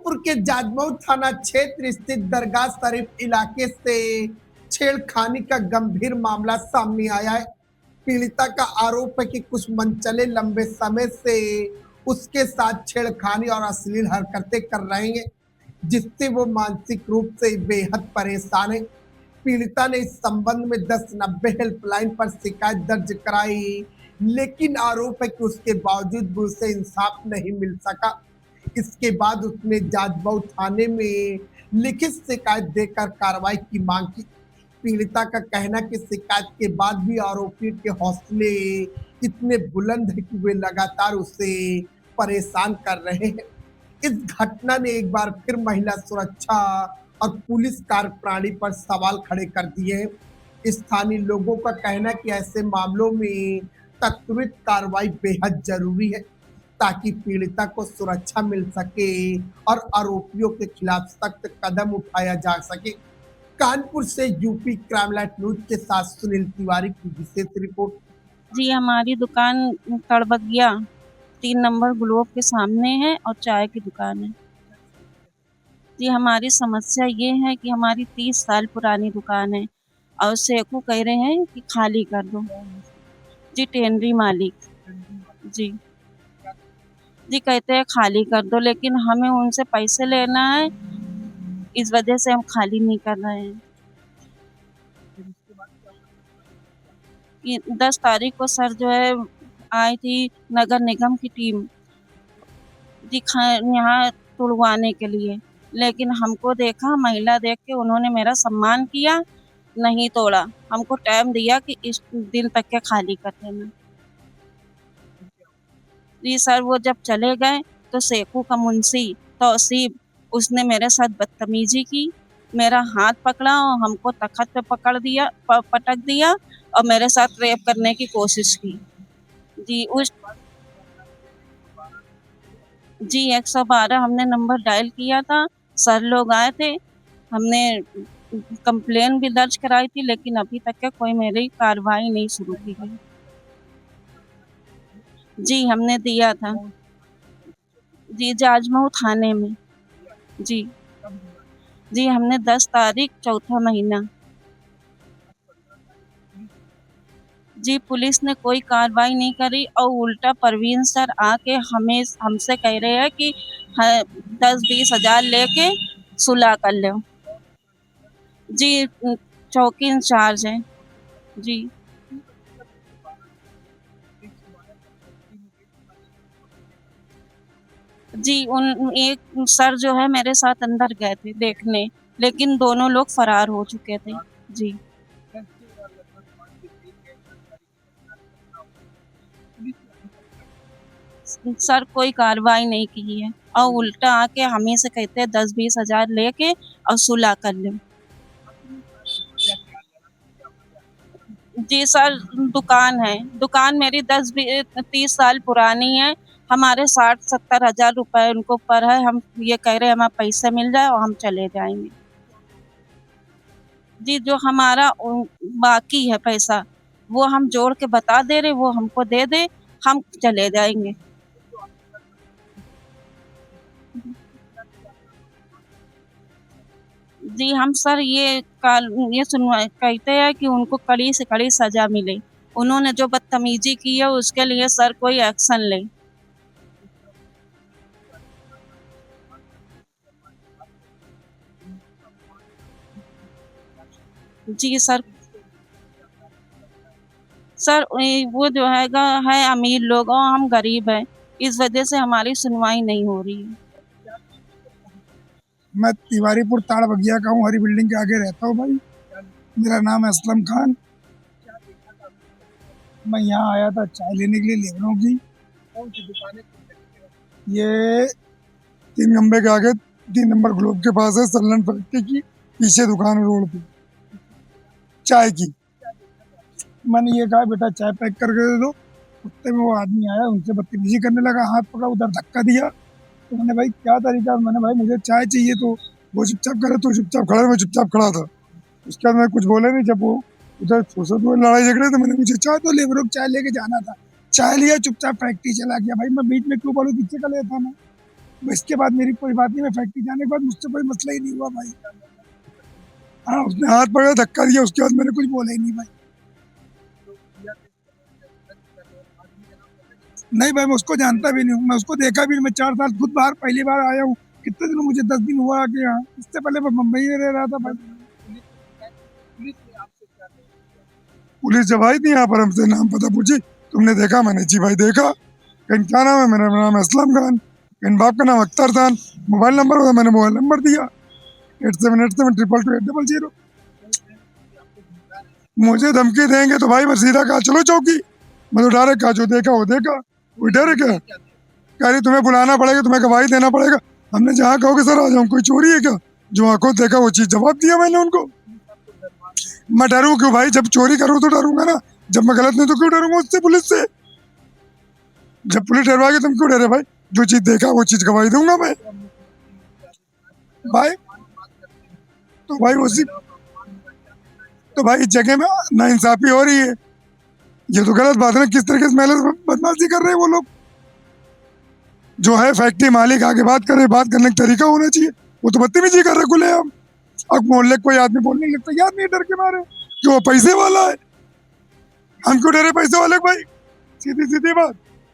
कानपुर के जाजमऊ थाना क्षेत्र स्थित दरगाह शरीफ इलाके से छेड़खानी का गंभीर मामला सामने आया है। पीड़िता का आरोप है कि कुछ मनचले लंबे समय से उसके साथ छेड़खानी और अश्लील हरकतें कर रहे हैं, जिससे वो मानसिक रूप से बेहद परेशान है। पीड़िता ने इस संबंध में 1090 हेल्पलाइन पर शिकायत दर्ज कराई, लेकिन आरोप है कि उसके बावजूद भी उसे इंसाफ नहीं मिल सका। इसके बाद उसने जाजमऊ थाने में लिखित शिकायत देकर कार्रवाई की मांग की। पीड़िता का कहना कि शिकायत के बाद भी आरोपी के हौसले इतने बुलंद है कि वे लगातार उसे परेशान कर रहे हैं। इस घटना ने एक बार फिर महिला सुरक्षा और पुलिस कार्यप्रणाली पर सवाल खड़े कर दिए हैं। स्थानीय लोगों का कहना कि ऐसे मामलों में त्वरित कार्रवाई बेहद जरूरी है, ताकि पीड़िता को सुरक्षा मिल सके और आरोपियों के खिलाफ सख्त कदम उठाया जा सके। कानपुर से यूपी क्राइमलाइट न्यूज के साथ सुनील तिवारी की विशेष रिपोर्ट। जी, हमारी दुकान तड़बगिया 3 नंबर ग्लोब के सामने है और चाय की दुकान है। जी, हमारी समस्या ये है कि हमारी 30 साल पुरानी दुकान है और सेखू कह रहे हैं कि खाली कर दो। जी, टेनरी मालिक। जी। जी, कहते हैं खाली कर दो, लेकिन हमें उनसे पैसे लेना है, इस वजह से हम खाली नहीं कर रहे हैं। कि 10 तारीख को सर जो है आई थी नगर निगम की टीम जी यहाँ तुड़वाने के लिए, लेकिन हमको देखा, महिला देख के उन्होंने मेरा सम्मान किया, नहीं तोड़ा। हमको टाइम दिया कि इस दिन तक के खाली कर देना। जी सर, वो जब चले गए तो सेखू का मुंशी तौसीब उसने मेरे साथ बदतमीजी की, मेरा हाथ पकड़ा और हमको तख्त पे पटक दिया और मेरे साथ रेप करने की कोशिश की। जी उस जी 112 हमने नंबर डायल किया था, सर लोग आए थे, हमने कंप्लेन भी दर्ज कराई थी, लेकिन अभी तक के कोई मेरी कार्रवाई नहीं शुरू की गई। जी, हमने दिया था। जी, जाजमऊ थाने में। जी। जी, हमने 10 तारीख चौथा महीना। जी, पुलिस ने कोई कार्रवाई नहीं करी और उल्टा परवीन सर आके हमसे कह रहे हैं कि 10-20 हज़ार लेके सुलह कर लो। जी, चौकी इंचार्ज हैं। जी। जी, एक सर जो है मेरे साथ अंदर गए थे देखने, लेकिन दोनों लोग फरार हो चुके थे। जी। सर कोई कार्रवाई नहीं की है और उल्टा आके हमें से कहते हैं 10-20 हज़ार लेके और सुलह कर लो। जी सर, दुकान है। दुकान मेरी 30 साल पुरानी है। हमारे 60-70 हज़ार रुपए उनको ऊपर है। हम ये कह रहे हैं हमें पैसे मिल जाए और हम चले जाएँगे। जी, जो हमारा बाकी है पैसा, वो हम जोड़ के बता दे रहे, वो हमको दे दे, हम चले जाएँगे। जी, हम सर ये सुनवाई कहते हैं कि उनको कड़ी से कड़ी सज़ा मिले। उन्होंने जो बदतमीज़ी की है उसके लिए सर कोई एक्शन ले। जी सर। सर वो जो है अमीर लोग और हम गरीब हैं, इस वजह से हमारी सुनवाई नहीं हो रही है। मैं तिवारीपुर ताड़बगिया का हूँ, हरी बिल्डिंग के आगे रहता हूँ भाई। मेरा नाम है असलम खान। मैं यहाँ आया था चाय लेने के लिए लेबरों की। ये 3 नंबर के आगे 3 नंबर ग्लोब के पास है, सल्लन फैक्ट्री की पीछे दुकान रोड पे चाय की। मैंने ये कहा बेटा चाय पैक करके दे दो। कुत्ते में वो आदमी आया, उनसे बदतमीजी करने लगा, हाथ पकड़ा, उधर धक्का दिया। तो मैंने भाई क्या तरीका, मैंने भाई मुझे चाय चाहिए, तो वो चुपचाप करे, तो चुपचाप खड़ा, मैं चुपचाप खड़ा था। उसके बाद मैं कुछ बोले नहीं। जब वो उधर फुर्सत हुई लड़ाई झगड़े, तो मैंने मुझे चाय तो लेबरों चाय लेके जाना था, चाय लिया, चुपचाप फैक्ट्री चला गया। भाई मैं बीच में क्यों बोलूँ, पीछे का लेता मैं। इसके बाद मेरी कोई बात नहीं, मैं फैक्ट्री जाने के बाद मुझसे कोई मसला ही नहीं हुआ भाई। हाँ, उसने हाथ पकड़ा, धक्का दिया, उसके बाद मैंने कुछ बोला ही नहीं भाई। नहीं भाई, मैं उसको जानता भी नहीं हूँ, मैं उसको देखा भी नहीं। मैं 4 साल खुद बाहर पहली बार आया हूँ। कितने दिन, मुझे 10 दिन हुआ आके यहाँ। इससे पहले मैं मुंबई में रह रहा था भाई। पुलिस जब आई थी यहाँ पर, हमसे नाम पता पूछी, तुमने देखा? मैंने जी भाई देखा। कहीं क्या नाम है? मेरा नाम है असलम खान। कहीं बाप का नाम अख्तर खान। मोबाइल नंबर होता, मैंने मोबाइल नंबर दिया 8787222800। मुझे धमकी देंगे तो भाई मैं सीधा कहा चलो चौकी। मैं तो डायरेक्ट कहा जो देखा वो देखा। कोई डर है क्या? कह रही तुम्हें बुलाना पड़ेगा, तुम्हें गवाही देना पड़ेगा। हमने जहाँ कहोगे सर आ जाऊँ, कोई चोरी है क्या? जो आंखों देखा वो चीज जवाब दिया मैंने उनको। मैं डरूं क्यों भाई? जब चोरी करूं तो डरूंगा ना। जब मैं गलत नहीं तो क्यों डरूंगा उससे, पुलिस से? जब पुलिस डरवाएगी तुम क्यों डरे भाई? जो चीज देखा वो चीज गवाही दूंगा मैं भाई। तो भाई उसी, तो भाई इस जगह में नाइंसाफी हो रही है। ये तो गलत बात है ना। किस तरीके से महल बदमाशी कर रहे हैं वो लोग। जो है फैक्ट्री मालिक आगे बात करे, बात करने का तरीका होना चाहिए। वो तो बदतमीजी कर रहे खुले हम। अब मोहल्ले कोई आदमी बोलने लगता याद नहीं, डर के मारे कि वो पैसे वाला है। हम क्यों डरे पैसे वाले को भाई? सीधी सीधी बात।